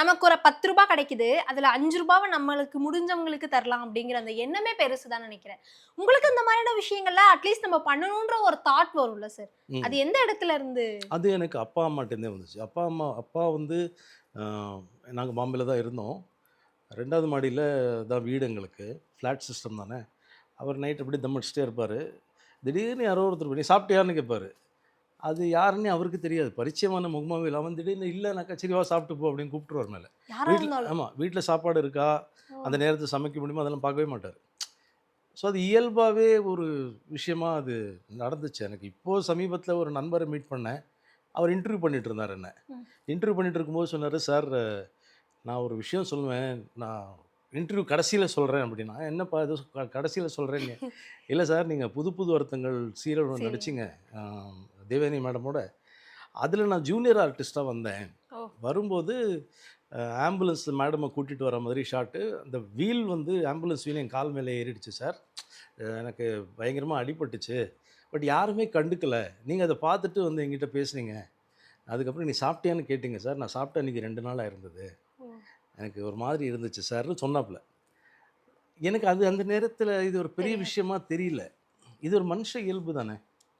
நமக்கு ஒரு 10 ரூபாய் கிடைக்குது. அதுல 5 ரூபாவ நம்மளுக்கு முடிஞ்சவங்களுக்கு தரலாம் அப்படிங்கிற அந்த எண்ணமே பெருசுதான் நெனைக்கிறேன். உங்களுக்கு இந்த மாதிரியான விஷயங்கள்ல அட்லீஸ்ட் நம்ம பண்ணணுன்ற ஒரு தாட் வரும்ல சார். ம். அது எந்த இடத்துல இருந்து? அது எனக்கு அப்பா, அம்மாட்டேருந்தே வந்துச்சு. அப்பா வந்து அ நாங்க பாம்பேல தான் இருந்தோம். 2வது மாடியில தான் வீடு எங்களுக்கு. ஃப்ளாட் சிஸ்டம் தானே. அவர் நைட் அப்படியே தம் அடிச்சுட்டே இருப்பாரு. திடீர்னு யாரோ ஒருத்தர் "நீ சாப்பிட்டியான்னு?" கேட்பாரு. அது யாருன்னே அவருக்கு தெரியாது. பரிச்சயமான முகமாவே இல்ல. அவன் திடீர்னு "இல்லனாக்கா, சரி வா சாப்பிட்டு போ" அப்படின்னு கூப்பிட்டுருவாரு மேல. யாரா வீட்ல இருந்தாலும். ஆமா. வீட்ல சாப்பாடு இருக்கா? ஓ! அந்த நேரத்துல சமைக்க முடியுமா? அதெல்லாம் பார்க்கவே மாட்டாரு. ஸோ அது இயல்பாவே ஒரு விஷயமா அது நடந்துச்சு எனக்கு. இப்போ சமீபத்தில ஒரு நண்பர மீட் பண்ணேன். அவர் இன்டர்வியூ பண்ணிட்டு இருந்தாரு என்ன. ம். இன்டர்வியூ பண்ணிட்டு இருக்கும்போது சொன்னாரு, "சார் நான் ஒரு விஷயம் சொல்லுவேன். நான் இன்டர்வியூ கடைசியில சொல்றேன்" அப்படின்னா. "என்னப்பா ஏதோ கடைசியில சொல்றேன்னீங்க?" "இல்ல சார், நீங்க புது புது வருத்தங்கள் சீரியல் ஒண்ணு சரிங்க. நடிச்சீங்க. அ தேவயானி மேடமோட. அதில நான் ஜூனியர் ஆர்டிஸ்ட்டா வந்தேன். ஓ! வரும்போது ஆம்புலன்ஸ் மேடம கூட்டிட்டு வர மாதிரி ஷாட்டு. அந்த வீல் வந்து ஆம்புலன்ஸ் வீல் என் கால் மேல ஏறிடுச்சு சார். எனக்கு பயங்கரமா அடிபட்டுச்சு. பட் யாருமே கண்டுக்கல. நீங்க அத பார்த்துட்டு வந்து என்கிட்ட பேசுனீங்க. அதுக்கப்புறம் நீ சாப்பிட்டியான்னு கேட்டீங்க சார். நான் சாப்பிட்டு அன்னைக்கு 2 நாளா இருந்தது. ஓ! எனக்கு ஒரு மாதிரி இருந்துச்சு சார்ன்னு சொன்னாப்புல. எனக்கு அது அந்த நேரத்தில இது ஒரு பெரிய தெரியாது. விஷயமா தெரியல. இது ஒரு மனுஷ இயல்பு தானே.